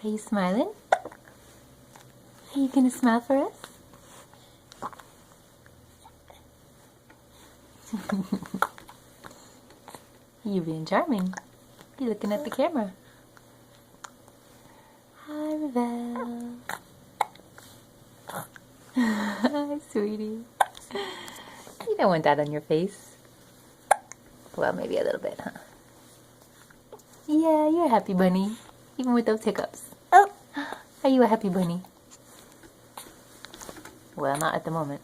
Are you smiling? Are you gonna smile for us? You're being charming. You're looking at the camera. Hi, Ravel. Hi, sweetie. You don't want that on your face. Well, maybe a little bit, huh? Yeah, you're a happy bunny, even with those hiccups. Oh, are you a happy bunny? Well, not at the moment.